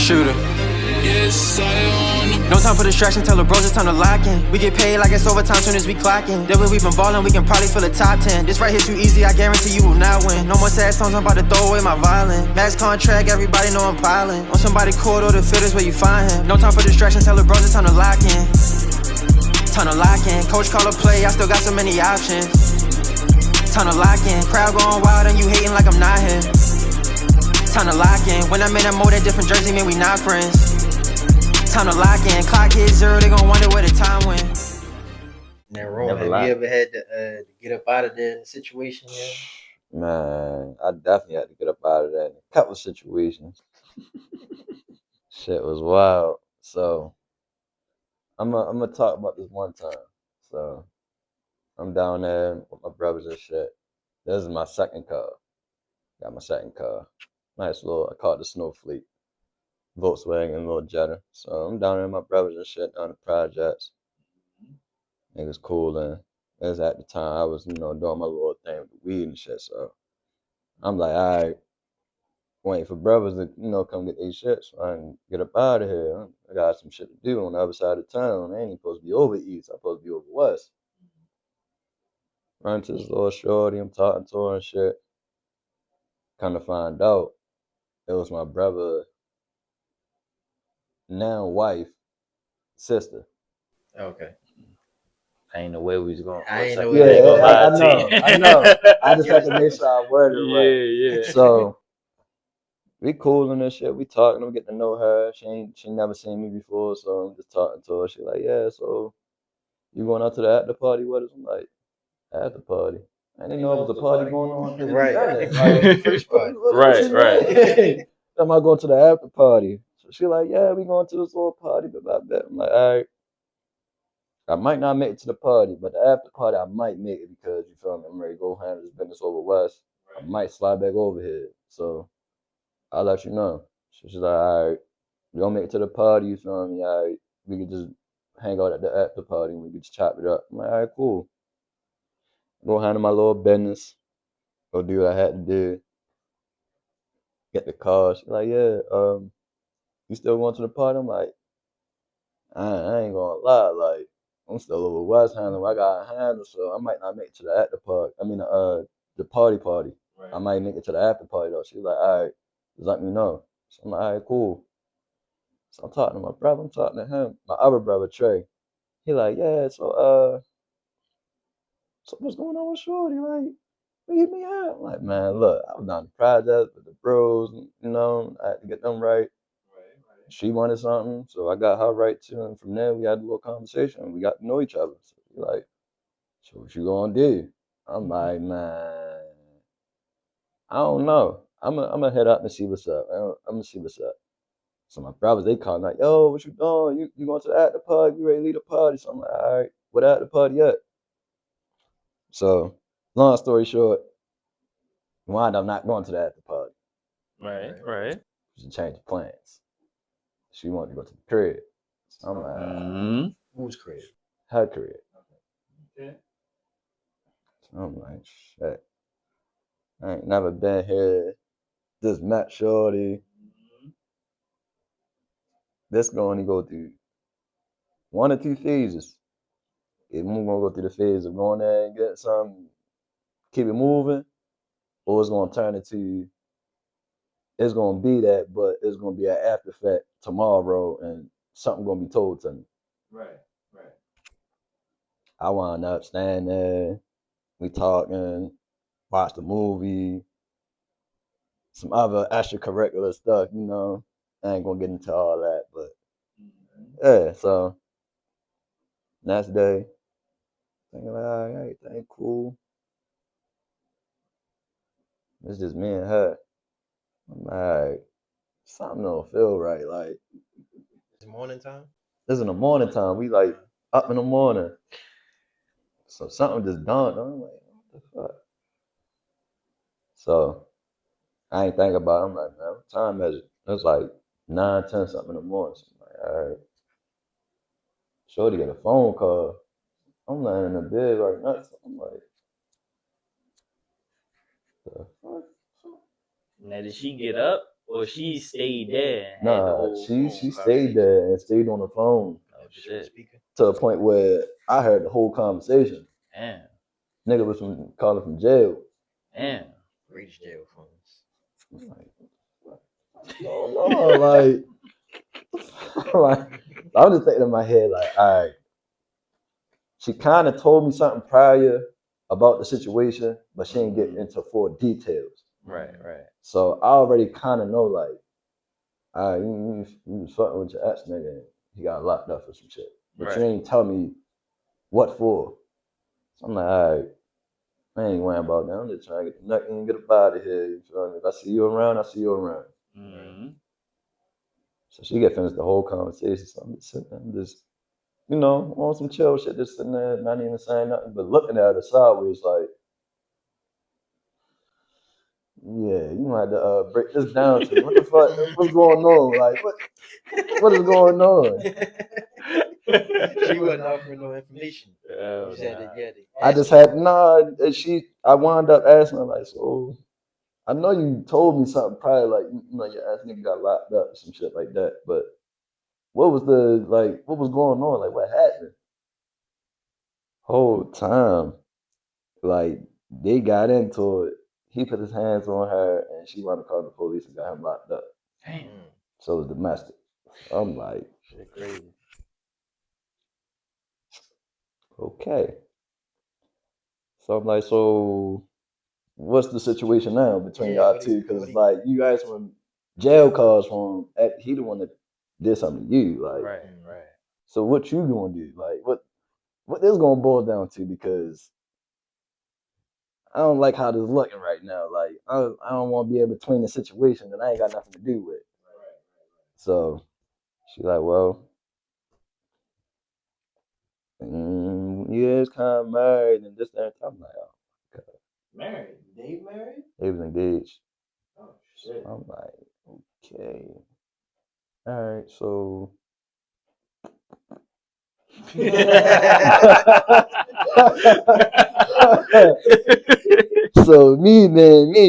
shooter. No time for distraction, tell the bros it's time to lock in. We get paid like it's overtime soon as we clock in. That way we been ballin', we can probably fill the top 10. This right here too easy, I guarantee you will not win. No more sad songs, I'm about to throw away my violin. Max contract, everybody know I'm piling. On somebody corridor, the fitters where you find him. No time for distraction, tell the bros it's time to lock in. Time to lock in. Coach call a play, I still got so many options. Time to lock in. Crowd going wild and you hating like I'm not here. Time to lock in. When I'm in that mode, that different jersey, man, we not friends. Time to lock in. Clock hit 0, they gon' wonder where the time went. Now, Ron, have you ever had to get up out of the situation? Yeah? Man, I definitely had to get up out of that in a couple of situations. Shit was wild. So I'm gonna talk about this one time. So I'm down there with my brothers and shit. This is my second car. Got my second car. Nice little, I call it the Snowfleet. Volkswagen, little Jetta. So I'm down there with my brothers and shit down the projects. Niggas cool, and as at the time I was, doing my little thing with the weed and shit. So I'm like, all right, waiting for brothers to, come get these shit so I can get up out of here. I got some shit to do on the other side of town. I ain't even supposed to be over east. I'm supposed to be over west. Run to this little shorty, I'm talking to her and shit. Kind of find out it was my brother, now wife, sister. Okay. I ain't know where we was going. I ain't know. I know. I just had to make sure I worded it right. Yeah. So we cool and shit. We talking. I'm getting to know her. She never seen me before, so I'm just talking to her. She like, yeah. So you going out to the after party with us? I'm like, after party. I didn't know it was a party going on. Right. First party. Right. Am I going to the after party? So she like, yeah, we going to this little party, but I bet. I'm like, all right. I might not make it to the party, but the after party I might make it because you feel me. I'm ready to go handle this business over west. I might slide back over here, so I'll let you know. So she's like, all right, we don't make it to the party. You feel me? All right, we can just hang out at the after party and we can just chop it up. I'm like, all right, cool. Go handle my little business. Go do what I had to do. Get the car. She's like, yeah, you still going to the party? I'm like, I ain't gonna lie, like, I'm still over west handling. I got a handle, so I might not make it to the after party. I mean, the party. Right. I might make it to the after party though. She's like, all right, just let me know. So I'm like, all right, cool. So I'm talking to my brother. I'm talking to him. My other brother Trey. He like, yeah. So what's going on with Shorty? Like, where you me at? I'm like, man, look, I was down the project with the bros. I had to get them right. She wanted something, so I got her right too. And from there, we had a little conversation. We got to know each other. So we like, so what you gonna do? I'm like, man, I don't know. I'm gonna head up and see what's up. I'm gonna see what's up. So my brothers, they call like, yo, what you doing? You going to the after party? You ready to leave the party? So I'm like, all right, what at the party at? So long story short, we wind up not going to the after party. Right. She changed plans. She wanted to go to the crib. So I'm like, whose crib? Her crib. Okay. So I'm like, shit. I ain't never been here. Just met Shorty. This gonna go through one or two phases. If I'm gonna go through the phase of going there and get something, keep it moving, or it's gonna turn into, it's gonna be that, but it's gonna be an after effect tomorrow and something gonna be told to me. Right. I wound up standing there, we talking, watched the movie, some other extracurricular stuff, I ain't gonna get into all that, but yeah, so next day, thinking like, all right, everything cool. It's just me and her. I'm like, something don't feel right. Like, it's morning time? This is in the morning time. We like up in the morning. So something just dawned on me. Like, what the fuck? So I ain't think about it. I'm like, man, what time is it? It was like 9, 10 something in the morning. So I'm like, all right. Shorty get a phone call. I'm laying in the bed right now. So I'm like, the fuck? Now did she get up Or she stayed there and had the Nah, whole she phone stayed there and stayed on the phone Oh shit! to a point where I heard the whole conversation. Damn. Nigga was calling from jail. Damn. Reach jail phones. No, like, I was just thinking in my head, like, all right. She kind of told me something prior about the situation, but she didn't get into full details. Right. So I already kind of know, like, all right, you was fucking with your ex nigga and he got locked up for some shit. But you ain't tell me what for. So I'm like, all right, I ain't worrying about that. I'm just trying to get the nut and get up out of here. You feel me? If I see you around, I see you around. Mm-hmm. So she get finished the whole conversation. So I'm just sitting there, I'm just, on some chill shit, just sitting there, not even saying nothing, but looking at her sideways like, yeah, you might have to break this down to me. What the fuck? What's going on? Like, what is going on? She wasn't offering no information. You said that, I just had I wound up asking her, like, so I know you told me something probably like, your ass nigga got locked up or some shit like that, but what was going on? Like, what happened? Whole time, like, they got into it. He put his hands on her and she wanted to call the police and got him locked up. Damn. So it was domestic. I'm like, shit crazy. Okay. So I'm like, so what's the situation now between y'all two? Because like you guys were jail calls from he the one that did something to you. Like, right. So what you gonna do? Like, what this gonna boil down to? Because I don't like how this looking right now. Like, I don't want to be in between the situation that I ain't got nothing to do with. So she's like, well, yeah, it's kind of married and this and that. I'm like, oh, God. Married? They married? They was engaged. Oh shit. I'm like, okay. All right, so so me,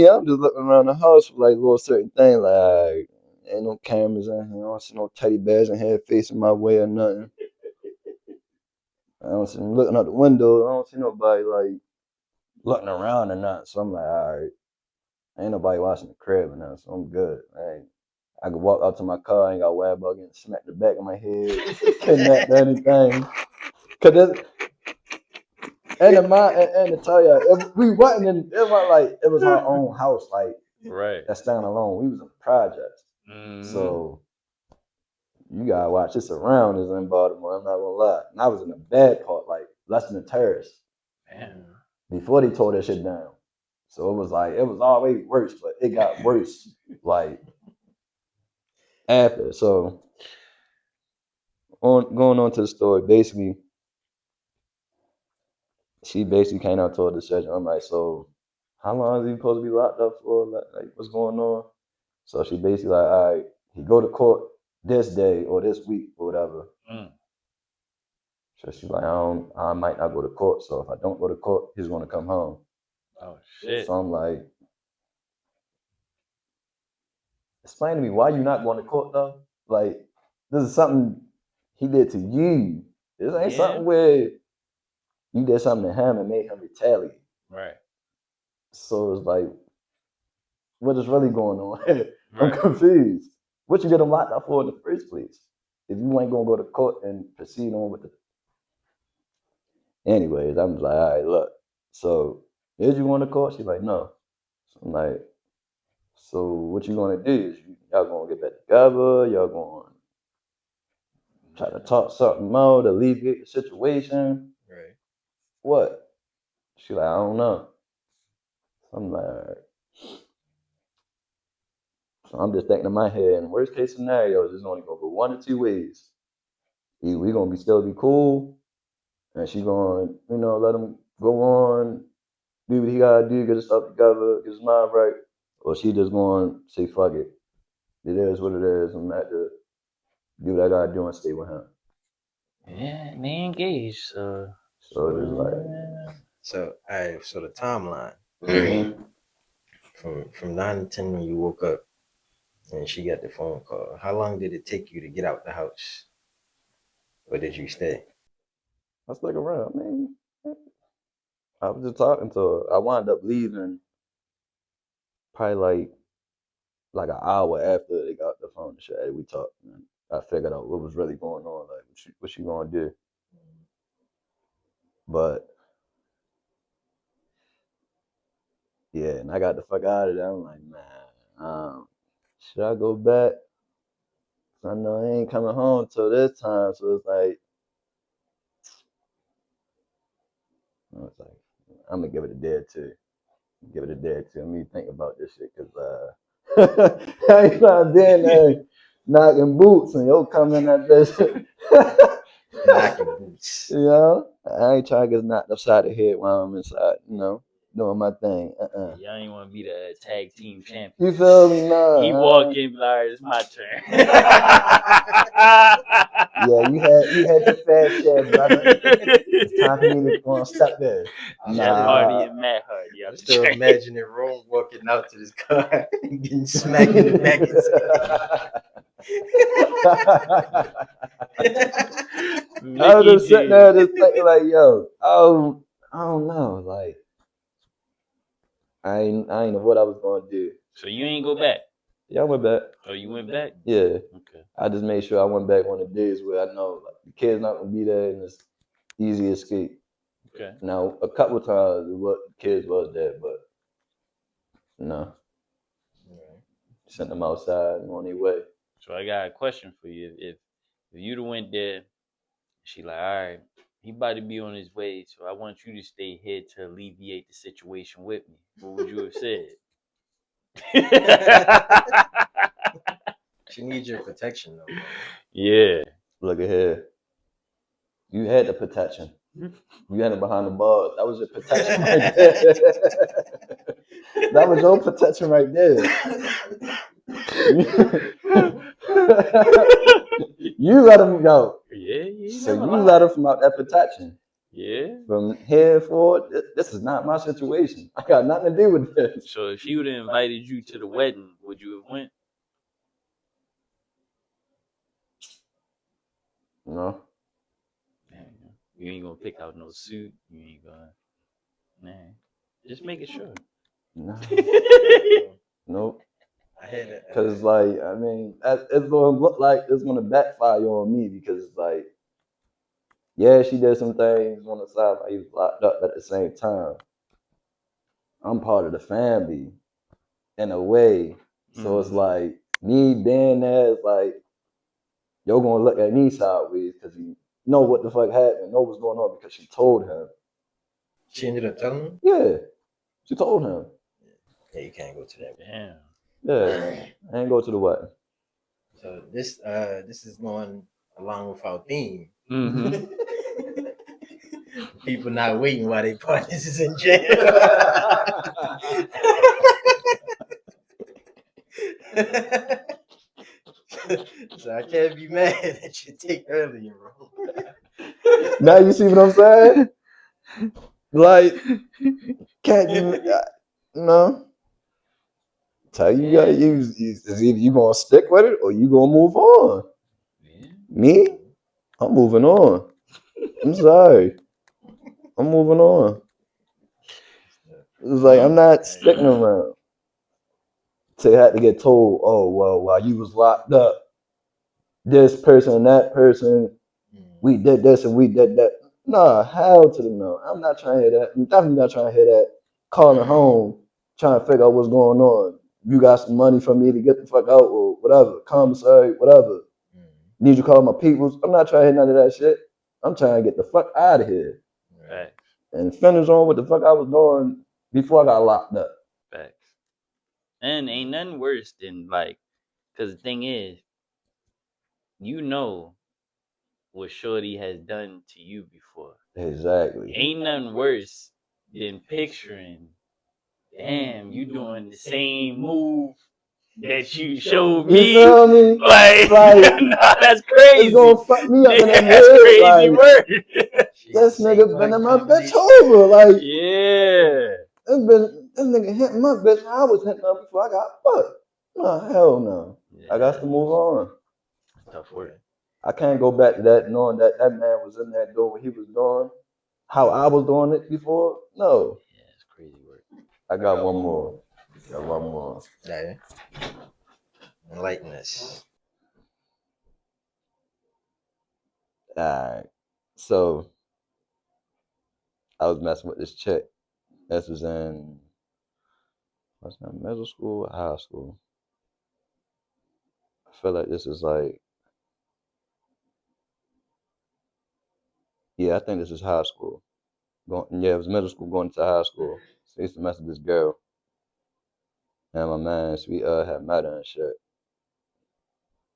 I'm just looking around the house for like little certain things, like ain't no cameras in here, I don't see no teddy bears in here facing my way or nothing. I don't see them looking out the window, I don't see nobody like looking around or nothing. So I'm like, all right, ain't nobody watching the crib or nothing, so I'm good. I could walk out to my car, I ain't got to worry about getting smacked the back of my head, kidnapped or anything. Cause and to tell you, we wasn't in, it wasn't like it was our own house, like that's standalone. We was in projects, so you gotta watch this around is in Baltimore. I'm not gonna lie, and I was in the bad part, like less than the terrace. Before they tore that shit down, so it was already worse, but it got worse like after. So going on to the story, basically. She basically came out to a decision. I'm like, so how long is he supposed to be locked up for? Like what's going on? So she basically like, all right, he go to court this day or this week or whatever. So she's like, I might not go to court. So if I don't go to court, he's gonna come home. Oh shit. So I'm like, explain to me why you not going to court though? Like, this is something he did to you. This ain't something where you did something to him and made him retaliate. Right. So it's like, what is really going on? I'm confused. What you get him locked up for in the first place? If you ain't gonna go to court and proceed on with it. Anyways, I'm just like, all right, look. So, is you going to court? She's like, no. So I'm like, so what you gonna do? Is y'all gonna get back together? Y'all gonna try to talk something out, alleviate the situation? Right. What? She's like, I don't know. So I'm like, all right. So I'm just thinking in my head, in worst case scenarios, it's only gonna go one or two ways. Either we gonna still be cool, and she gonna, let him go on, do what he gotta do, get his stuff together, get his mind right, or she just gonna say, fuck it. It is what it is. I'm gonna have to do what I gotta do and stay with him. Yeah, they engaged, so it's like. So, all right, so the timeline. Mm-hmm. From 9 to 10 when you woke up, And she got the phone call. How long did it take you to get out the house? Or did you stay? I stuck around, man. I was just talking to her. I wound up leaving probably like an hour after they got the phone and shit. We talked. And I figured out what was really going on, like what she gonna do. But yeah, and I got the fuck out of there. I'm like, man, should I go back? I know I ain't coming home till this time, so it's like, I was like, I'm gonna give it a day or two. Give it a day or two. Let me think about this shit, cause I ain't trying to be in there knocking boots and yo coming at this. Knocking boots. You know, I ain't trying to get knocked upside the head while I'm inside. You know, doing my thing. Y'all ain't want to be the tag team champion. You feel me? Nah. He walk in, like, it's my turn. Yeah, you had the fair share, brother. It's time for me to go and step there. Jeff Hardy and Matt Hardy. I'm still imagining Rome walking out to this car and getting smacked in the back of his head. I was just sitting there just thinking like, yo, I don't know. Like, I ain't know what I was going to do. So you ain't go back? Yeah, I went back. Oh, you went back? Yeah. Okay. I just made sure I went back on the days where I know like, the kid's not going to be there and it's easy escape. Okay. Now, a couple times what kids was there, but no. Sent them outside and on their way. So I got a question for you. If you'd have went there, she like, all right, he about to be on his way, so I want you to stay here to alleviate the situation with me. What would you have said? She needs your protection, though. Yeah. Look at here. You had the protection. You had it behind the bars. That was your protection right there. That was your protection right there. You let him go. Yeah. So you let him from out that protection. Yeah. From here forward, this is not my situation. I got nothing to do with this. So if she would have invited you to the wedding, would you have went? No. You ain't gonna pick out no suit. You ain't gonna. Nah. Just make it sure. No. Nope. I had it. Because, like, I mean, it's going to look like it's going to backfire on me because, like, yeah, she did some things on the side, like, he was locked up, but at the same time, I'm part of the family in a way. So it's like, me being there, it's like, you're going to look at me sideways because you know what the fuck happened, know what's going on because she told him. She ended up telling him? Yeah, she told him. Yeah, you can't go to that. Damn. Yeah, I ain't go to the wedding. So this is going along with our theme. Mm-hmm. People not waiting while their partners is in jail. So I can't be mad that you take earlier, bro. Now you see what I'm saying? Like, can't you? No. Tell you gotta use is either you gonna stick with it or you gonna move on. Yeah. Me? I'm moving on. I'm sorry. I'm moving on. It's like I'm not sticking around. So you had to get told, oh well, while you was locked up, this person and that person, we did this and we did that. Nah, hell to the no. I'm not trying to hear that. I'm definitely not trying to hear that. Calling home, trying to figure out what's going on. You got some money for me to get the fuck out or whatever. Commissary, whatever. Need you to call my peoples. I'm not trying to hear none of that shit. I'm trying to get the fuck out of here. Facts. And finish on what the fuck I was doing before I got locked up. Facts. And ain't nothing worse than like, cause the thing is, you know what Shorty has done to you before. Exactly. Ain't nothing worse than picturing, damn, you doing the same move that you showed me. You feel me? Like nah, that's crazy. It's gonna fuck me up in the That's head. crazy Like, word. this nigga been in my bitch over. Like, yeah. this nigga hitting my bitch. I was hitting her before I got fucked. No, hell no. Yeah, I got to move on. tough work. I can't go back to that knowing that that man was in that door what he was doing, how I was doing it before. No. Yeah, it's crazy work. I got one more. Got one more. Yeah. Enlighten us. Alright. So I was messing with this chick. This was in what's that, middle school or high school? I feel like this is like I think this is high school. It was middle school going to high school. So I used to mess with this girl. And my man, we had met her and shit.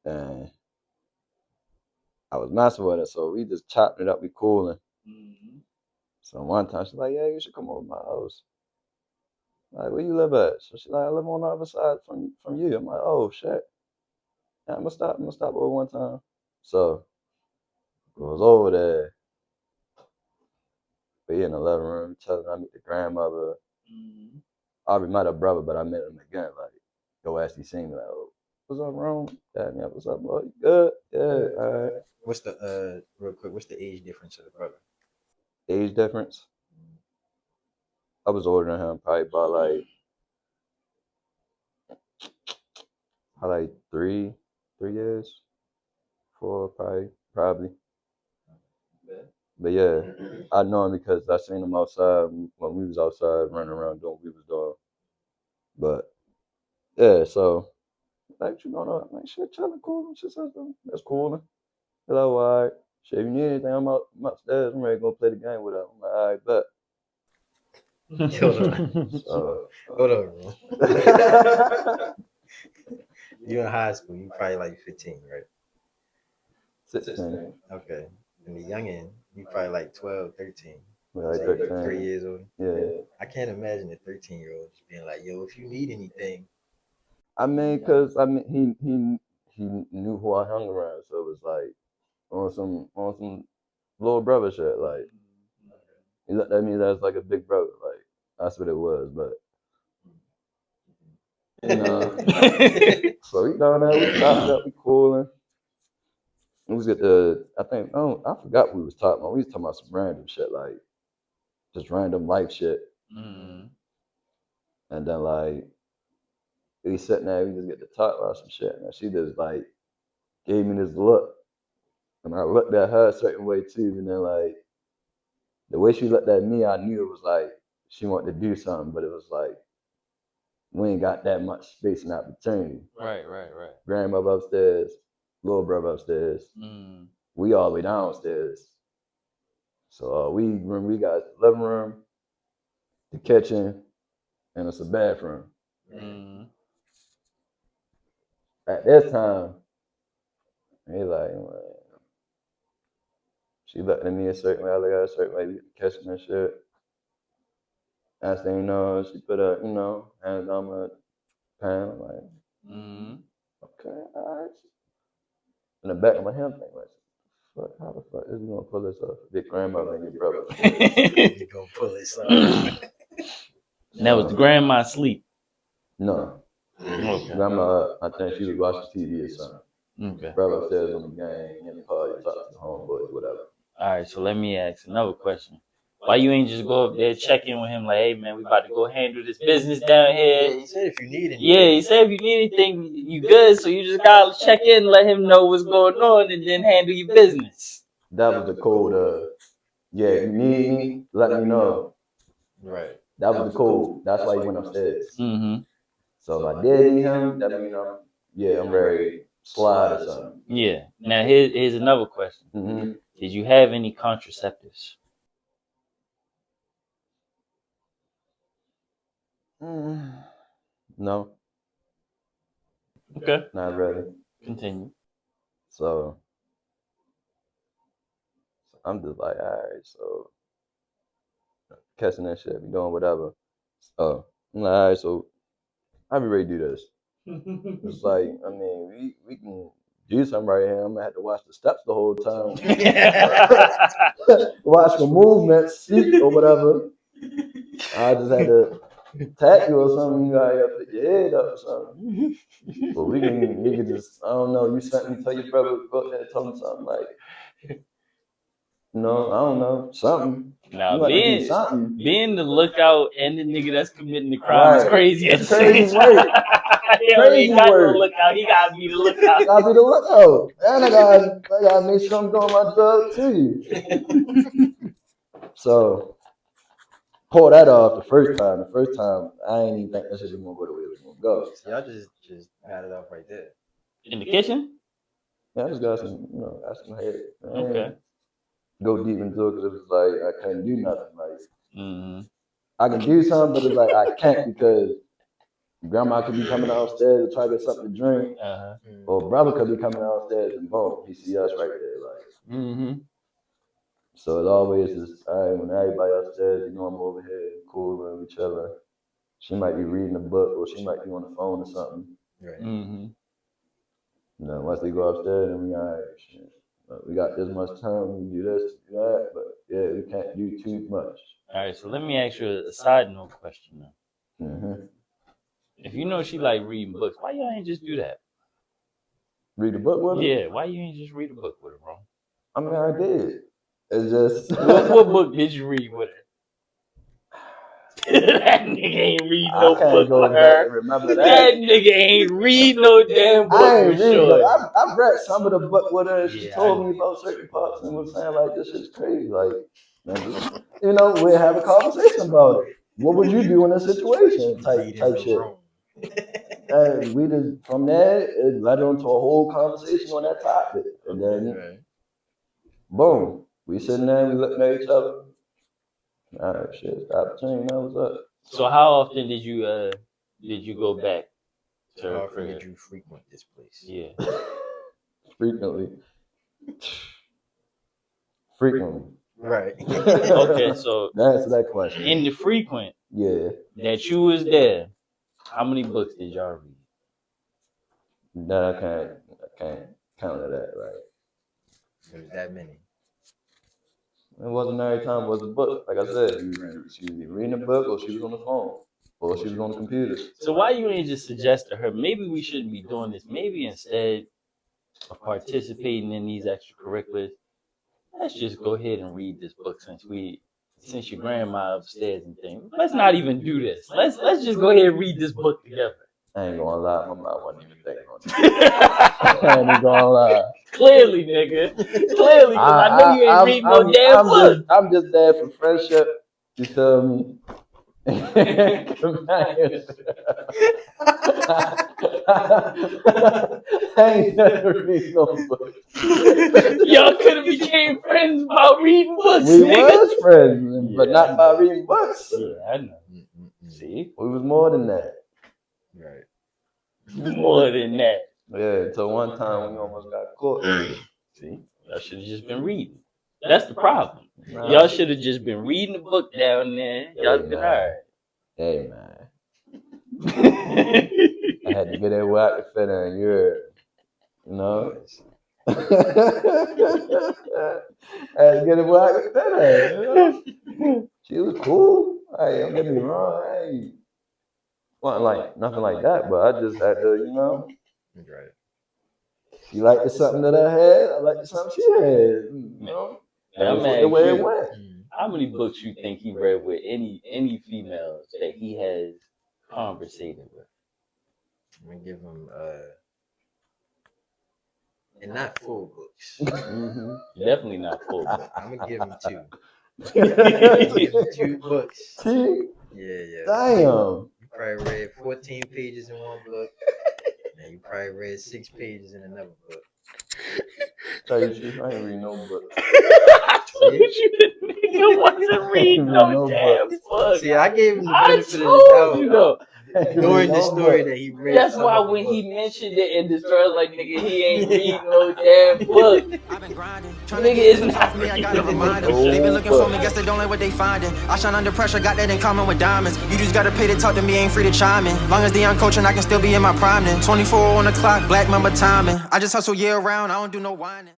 And I was messing with her, so we just chopped it up, we cooling. Mm-hmm. So one time she's like, yeah, you should come over to my house. Like, where you live at? So she's like, I live on the other side from you. I'm like, oh shit. Yeah, I'm gonna stop over one time. So goes over there. We in the living room, telling I meet the grandmother. Mm-hmm. I already met her brother, but I met him again. Like, go actually see me. Like, oh, what's up, Rome? Yeah, what's up, boy? You good? Yeah, all right. What's the real quick? What's the age difference of the brother? Age difference? I was older than him, probably by like 3 years, 4, probably. But yeah, I know him because I seen him outside when we was outside running around doing what we was doing. But yeah, so like you know, like shit, chilling, cool. She says that's cool. Hello, all right. Shit, if you need anything, I'm upstairs. I'm ready to go play the game with her. I'm like, all right, bet. Hold on. So, Hold on, bro. You in high school, you probably like 15, right? 16. Okay. And the youngin, you probably like 12, 13. We're like So 13. 3 years old. Yeah. I can't imagine a 13-year-old just being like, yo, if you need anything. I mean, he knew who I hung around, so it was like on some little brother shit. Like he looked at me as like a big brother. Like that's what it was. But you know, so we down there, we chopped up, we cooling. We was at the I forgot what we was talking about. We was talking about some random shit, like just random life shit. Mm-hmm. And then like we sitting there, we just get to talk about some shit. And she just like gave me this look. And I looked at her a certain way too. And then like the way she looked at me, I knew it was like she wanted to do something, but it was like we ain't got that much space and opportunity. Right. Grandmother upstairs, little brother upstairs. Mm. We all the way downstairs. So we got the living room, the kitchen, and it's a bathroom. Mm. At this time, he like, she looked at me a certain way, I look at her a certain way, we catching and shit. Next thing you know, she put her, hands on my pan. I'm like, okay, all right. In the back of my head, I'm thinking, like, how the fuck is you gonna pull this off? Big grandmother and your brother. You gonna pull this off. That was the grandma asleep. No. Okay. Grandma, I think she was watching TV or something. Okay. Brother upstairs on the game, in the party, talking to the homeboys, whatever. All right, so let me ask another question. Why you ain't just go up there, check in with him, like, hey man, we about to go handle this business down here. Yeah, he said if you need anything. Yeah, he said if you need anything, you good. So you just gotta check in, let him know what's going on, and then handle your business. That was the code. Yeah, if you need me, let me know. Right. That was the code. That's why he went upstairs. Mm-hmm. So if I did need him, that means I'm ready to slide or something. Yeah. Now here's another question. Mm-hmm. Did you have any contraceptives? No. Okay. Not really. Continue. So I'm just like, all right, so catching that shit, be doing whatever. So I'm like, all right, so how we ready to do this? It's like, I mean, we can do something right here. I'm gonna have to watch the steps the whole time. Watch the movements, speak or whatever. I just had to tap you or something, you gotta put your head up or something. But we can just, I don't know, you sent me, tell your brother, go there and tell him something like, no, I don't know, something. Now, You gotta do something. being the lookout and the nigga that's committing the crime is Right. crazy. It's crazy work. He got no lookout. He gotta be the lookout. Gotta be the lookout. And I gotta make sure I'm doing my job too. So pull that off the first time. The first time, I ain't even think that shit was gonna go the way it was gonna go. So y'all just had it off right there. In the kitchen? Yeah, I just got some, got some head. Okay. Go deep into it because it was like I couldn't do nothing. Like I can Mm-hmm. do something, but it's like I can't because grandma could be coming downstairs to try to get something to drink, or brother could be coming downstairs and boom, he see us right there. Like, so it's always just, all right, when everybody upstairs, I'm over here, cool, and we chilling. She might be reading a book, or she might be on the phone or something. Right. Once they go upstairs, then we all right, shit. We got this much time, we do this, do that, but yeah, we can't do too much. All right, so let me ask you a side note question now. If you know she like reading books, why y'all ain't just do that? Read a book with her? Yeah, why you ain't just read a book with her, bro? I mean, I did. It's just what book did you read with her? That nigga ain't read no book with her. Remember that nigga ain't read no damn book. I ain't for read sure. I've read some of the book with her. She told me about certain parts and was saying like, this is crazy. Like, we'll have a conversation about it. What would you do in this situation? Type shit. And we just from there it led on to a whole conversation on that topic, and then boom, we sitting there and we looking at each other. All right, shit, stop saying that was up. So how often did you go back to her? How often did you frequent this place? Yeah. Frequently. Right. Okay, so answer that question. In the frequent, that you was there, how many books did y'all read? That I can't count that, right? It was that many. It wasn't every time it was a book. Like I said, she was reading a book, or she was on the phone, or she was on the computer. So why you ain't just suggest to her, maybe we shouldn't be doing this. Maybe instead of participating in these extracurriculars, let's just go ahead and read this book since your grandma upstairs and things. Let's not even do this. Let's just go ahead and read this book together. I ain't gonna lie, my mom wasn't even thinking on that. I ain't even gonna lie. Clearly, nigga. Clearly, because I know you ain't reading no damn book. I'm just there for friendship. You feel me? I ain't never read no book. Y'all could have became friends by reading books. We was friends, but not by reading books. Yeah, I know. See? We was more than that. Right. More than that. Yeah, until one time we almost got caught. See? Y'all should have just been reading. That's the problem. Y'all should have just been reading the book down there. Y'all been alright. Hey, man. I had to get that whack to fit in your, I had to get it whack to fit in, She was cool. Hey, don't get me wrong. Hey. Wasn't like nothing like that, but I just had to, Right. She liked the something that I had. I liked the something she had. That's the way it went. How many books you think he read with any females that he has conversated with? I'm gonna give him and not full books. Definitely not full books. I'm gonna give him 2. 2 books. 2? Yeah. Damn. You probably read 14 pages in one book. And you probably read 6 pages in another book. Tell you the truth, I ain't read no book. I told you the nigga wasn't reading no damn book. See, I gave him the benefit of the doubt. During the story that he read. That's why when he mentioned it in the story, I was like, nigga, he ain't reading no damn book. I've been grinding. Nigga is not Me, I gotta remind them. They been looking for me, guess they don't like what they finding. I shine under pressure, got that in common with diamonds. You just gotta pay to talk to me, ain't free to chime in. Long as they on coaching, I can still be in my prime then. 24 on the clock, black mamba timing. I just hustle year round, I don't do no whining.